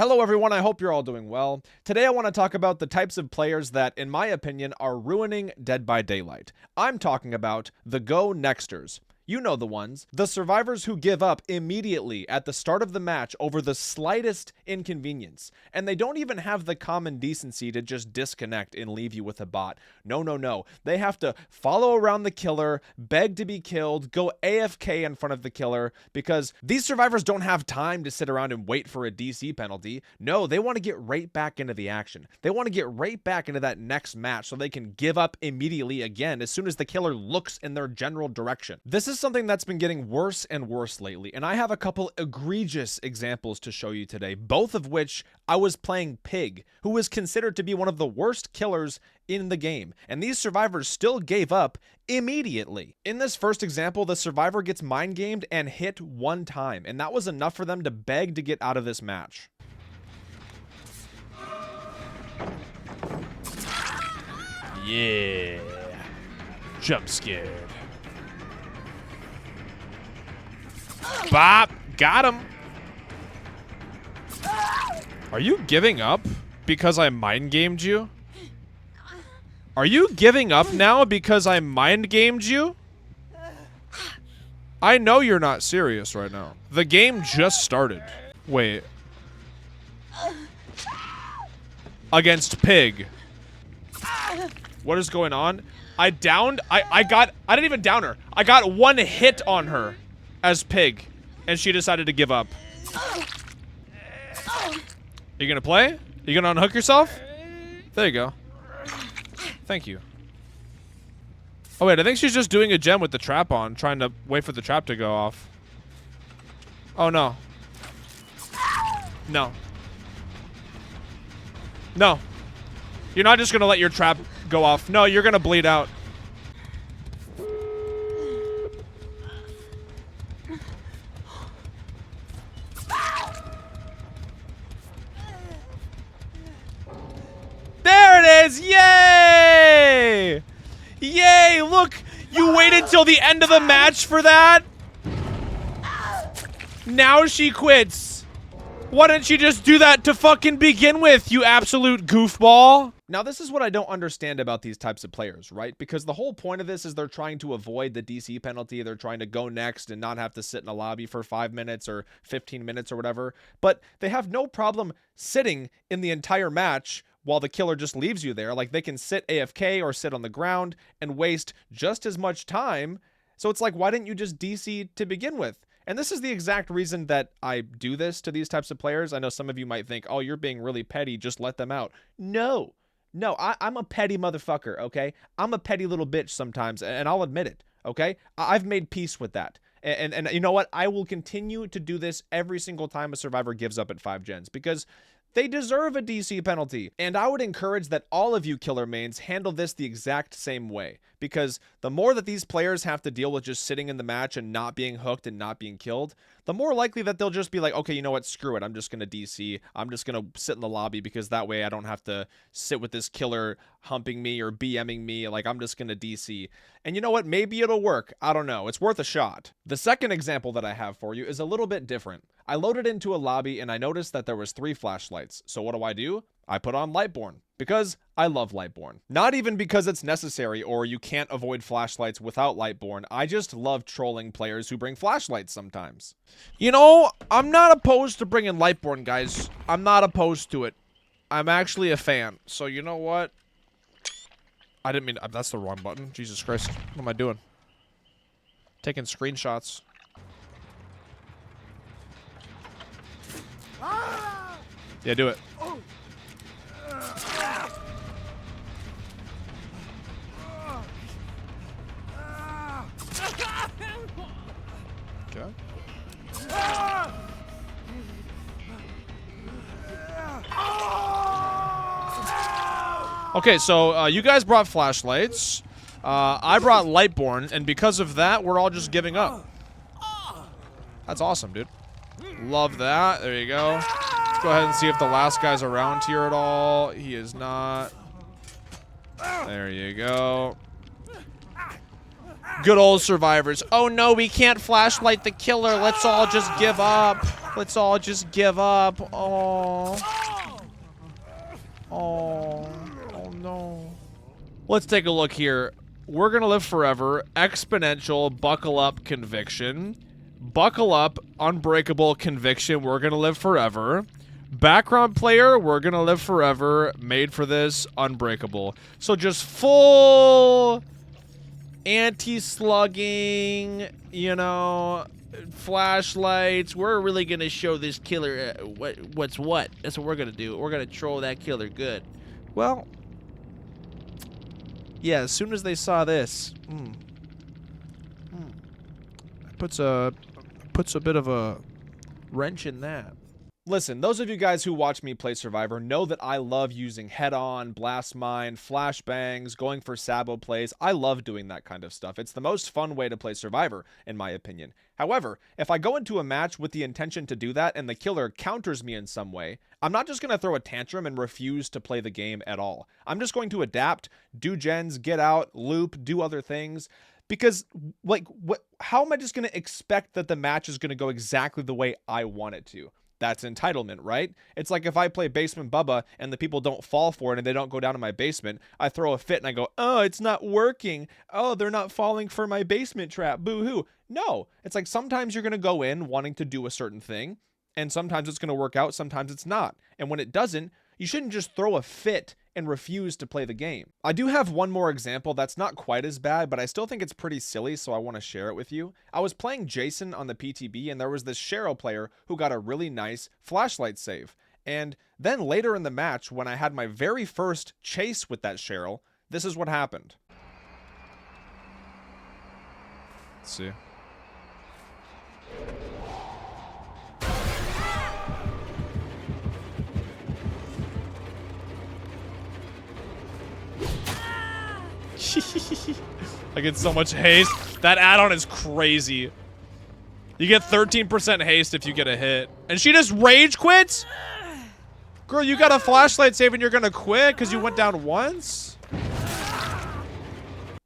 Hello everyone, I hope you're all doing well. Today I want to talk about the types of players that, in my opinion, are ruining Dead by Daylight. I'm talking about the Go Nexters. You know the ones. The survivors who give up immediately at the start of the match over the slightest inconvenience. And they don't even have the common decency to just disconnect and leave you with a bot. No, no, no. They have to follow around the killer, beg to be killed, go AFK in front of the killer, because these survivors don't have time to sit around and wait for a DC penalty. No, they want to get right back into the action. They want to get right back into that next match so they can give up immediately again as soon as the killer looks in their general direction. This is something that's been getting worse and worse lately, and I have a couple egregious examples to show you today, both of which I was playing Pig, who was considered to be one of the worst killers in the game, and these survivors still gave up immediately. In this first example, the survivor gets mind gamed and hit one time, and that was enough for them to beg to get out of this match. Yeah. Jump scared. Bop! Got him! Are you giving up because I mind gamed you? Are you giving up now because I mind gamed you? I know you're not serious right now. The game just started. Wait. Against Pig. What is going on? I didn't even down her. I got one hit on her as Pig, and she decided to give up. Are you gonna play? Are you gonna unhook yourself? There you go. Thank you. Oh wait, I think she's just doing a gem with the trap on, trying to wait for the trap to go off. Oh no. No. No. You're not just gonna let your trap go off. No, you're gonna bleed out. There it is! Yay! Yay! Look! You waited till the end of the match for that? Now she quits. Why didn't she just do that to fucking begin with, you absolute goofball? Now, this is what I don't understand about these types of players, right? Because the whole point of this is they're trying to avoid the DC penalty. They're trying to go next and not have to sit in a lobby for 5 minutes or 15 minutes or whatever. But they have no problem sitting in the entire match while the killer just leaves you there. Like, they can sit AFK or sit on the ground and waste just as much time. So it's like, why didn't you just DC to begin with? And this is the exact reason that I do this to these types of players. I know some of you might think, oh, you're being really petty, just let them out. No, I'm a petty motherfucker, okay? I'm a petty little bitch sometimes, and I'll admit it, okay? I've made peace with that. And you know what? I will continue to do this every single time a survivor gives up at 5 gens, because they deserve a DC penalty. And I would encourage that all of you killer mains handle this the exact same way, because the more that these players have to deal with just sitting in the match and not being hooked and not being killed, the more likely that they'll just be like, okay, you know what, screw it, I'm just gonna DC, I'm just gonna sit in the lobby, because that way I don't have to sit with this killer humping me or BMing me. Like, I'm just gonna DC. And you know what, maybe it'll work, I don't know, it's worth a shot. The second example that I have for you is a little bit different. I loaded into a lobby and I noticed that there was 3 flashlights. So what do? I put on Lightborn, because I love Lightborn. Not even because it's necessary or you can't avoid flashlights without Lightborn. I just love trolling players who bring flashlights sometimes. You know, I'm not opposed to bringing Lightborn, guys. I'm not opposed to it. I'm actually a fan. So you know what? I didn't mean, that's the wrong button. Jesus Christ. What am I doing? Taking screenshots. Yeah, do it. Okay. Okay, so you guys brought flashlights. I brought Lightborn, and because of that, we're all just giving up. That's awesome, dude. Love that. There you go. Let's go ahead and see if the last guy's around here at all. He is not. There you go. Good old survivors. Oh no, we can't flashlight the killer. Let's all just give up. Let's all just give up. Oh. Oh. Oh no. Let's take a look here. We're gonna live forever. Exponential, buckle up, conviction. Buckle up, unbreakable, conviction. We're gonna live forever. Background player, we're gonna live forever. Made for this, unbreakable. So just full anti-slugging, you know, flashlights. We're really gonna show this killer what's what. That's what we're gonna do. We're gonna troll that killer good. Well, yeah, as soon as they saw this, puts a bit of a wrench in that. Listen, those of you guys who watch me play Survivor know that I love using head-on, blast mine, flashbangs, going for sabo plays. I love doing that kind of stuff. It's the most fun way to play Survivor, in my opinion. However, if I go into a match with the intention to do that and the killer counters me in some way, I'm not just going to throw a tantrum and refuse to play the game at all. I'm just going to adapt, do gens, get out, loop, do other things. Because, like, how am I just going to expect that the match is going to go exactly the way I want it to? That's entitlement, right? It's like if I play Basement Bubba and the people don't fall for it and they don't go down to my basement, I throw a fit and I go, oh, it's not working. Oh, they're not falling for my basement trap. Boo-hoo. No, it's like sometimes you're going to go in wanting to do a certain thing, and sometimes it's going to work out, sometimes it's not. And when it doesn't, you shouldn't just throw a fit and refuse to play the game. I do have one more example that's not quite as bad, but I still think it's pretty silly, so I want to share it with you. I was playing Jason on the PTB, and there was this Cheryl player who got a really nice flashlight save. And then later in the match, when I had my very first chase with that Cheryl, this is what happened. Let's see. I get so much haste. That add-on is crazy. You get 13% haste if you get a hit. And she just rage quits? Girl, you got a flashlight save and you're gonna quit because you went down once?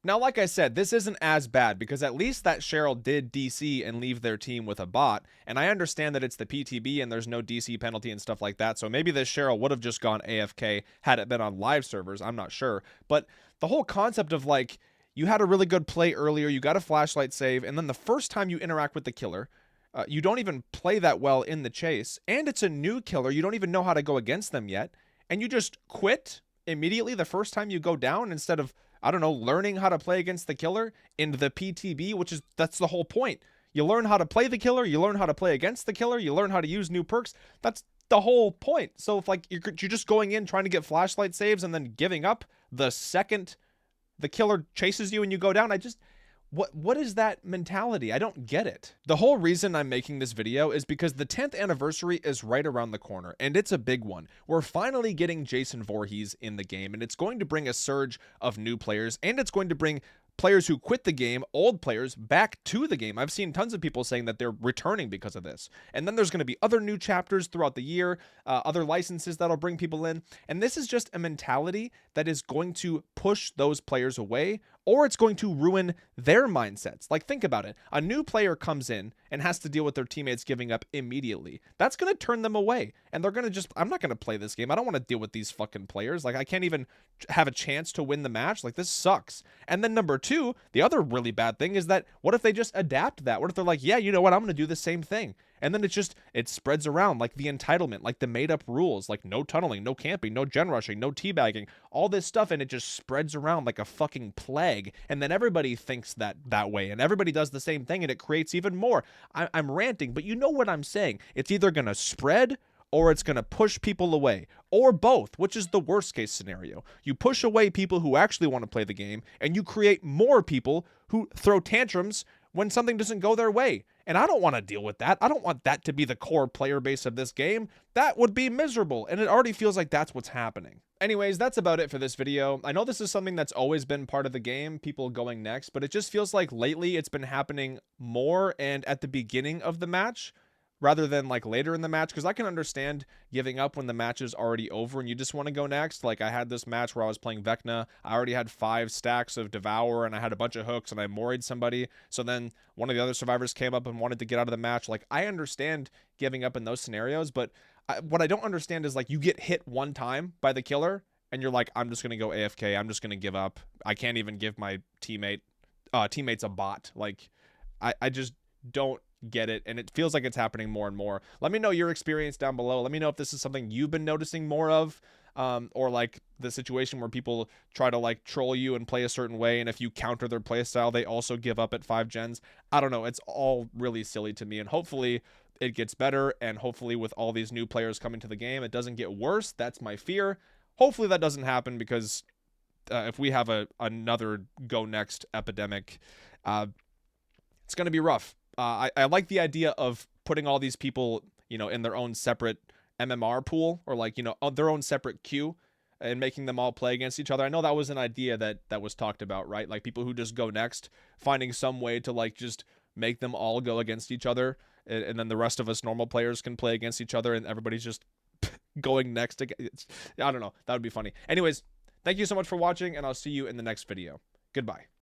Now, like I said, this isn't as bad because at least that Cheryl did DC and leave their team with a bot. And I understand that it's the PTB and there's no DC penalty and stuff like that. So maybe this Cheryl would have just gone AFK had it been on live servers. I'm not sure. But the whole concept of, like, you had a really good play earlier, you got a flashlight save, and then the first time you interact with the killer, you don't even play that well in the chase, and it's a new killer, you don't even know how to go against them yet, and you just quit immediately the first time you go down instead of, I don't know, learning how to play against the killer in the PTB, that's the whole point. You learn how to play the killer, you learn how to play against the killer, you learn how to use new perks. That's the whole point. So if, like, you're just going in trying to get flashlight saves and then giving up the second the killer chases you and you go down, what is that mentality? I don't get it. The whole reason I'm making this video is because the 10th anniversary is right around the corner, and it's a big one. We're finally getting Jason Voorhees in the game, and it's going to bring a surge of new players, and it's going to bring players who quit the game, old players, back to the game. I've seen tons of people saying that they're returning because of this. And then there's going to be other new chapters throughout the year, other licenses that'll bring people in. And this is just a mentality that is going to push those players away, or it's going to ruin their mindsets. Like, think about it. A new player comes in and has to deal with their teammates giving up immediately. That's going to turn them away. And they're going to just, I'm not going to play this game. I don't want to deal with these fucking players. Like, I can't even have a chance to win the match. Like, this sucks. And then number two, the other really bad thing is that what if they just adapt that? What if they're like, yeah, you know what? I'm going to do the same thing. And then it spreads around, like the entitlement, like the made up rules, like no tunneling, no camping, no gen rushing, no teabagging, all this stuff. And it just spreads around like a fucking plague. And then everybody thinks that way, and everybody does the same thing, and it creates even more. I'm ranting, but you know what I'm saying. It's either going to spread or it's going to push people away, or both, which is the worst case scenario. You push away people who actually want to play the game, and you create more people who throw tantrums when something doesn't go their way. And I don't want to deal with that. I don't want that to be the core player base of this game. That would be miserable, and it already feels like that's what's happening. Anyways, that's about it for this video. I know this is something that's always been part of the game, people going next, but it just feels like lately it's been happening more and at the beginning of the match rather than like later in the match, because I can understand giving up when the match is already over and you just want to go next. Like I had this match where I was playing Vecna. I already had 5 stacks of Devour and I had a bunch of hooks and I moried somebody. So then one of the other survivors came up and wanted to get out of the match. Like I understand giving up in those scenarios, but what I don't understand is like you get hit one time by the killer and you're like, I'm just going to go AFK. I'm just going to give up. I can't even give my teammates a bot. Like I just don't get it, and it feels like it's happening more and more. Let me know your experience down below. Let me know if this is something you've been noticing more of, or like the situation where people try to like troll you and play a certain way, and if you counter their playstyle, they also give up at 5 gens. I don't know. It's all really silly to me, and hopefully it gets better, and hopefully with all these new players coming to the game, it doesn't get worse. That's my fear. Hopefully that doesn't happen, because if we have another go next epidemic, it's going to be rough. I like the idea of putting all these people, you know, in their own separate MMR pool, or like, you know, their own separate queue, and making them all play against each other. I know that was an idea that was talked about, right? Like people who just go next, finding some way to like just make them all go against each other, and then the rest of us normal players can play against each other, and everybody's just going next. I don't know. That would be funny. Anyways, thank you so much for watching, and I'll see you in the next video. Goodbye.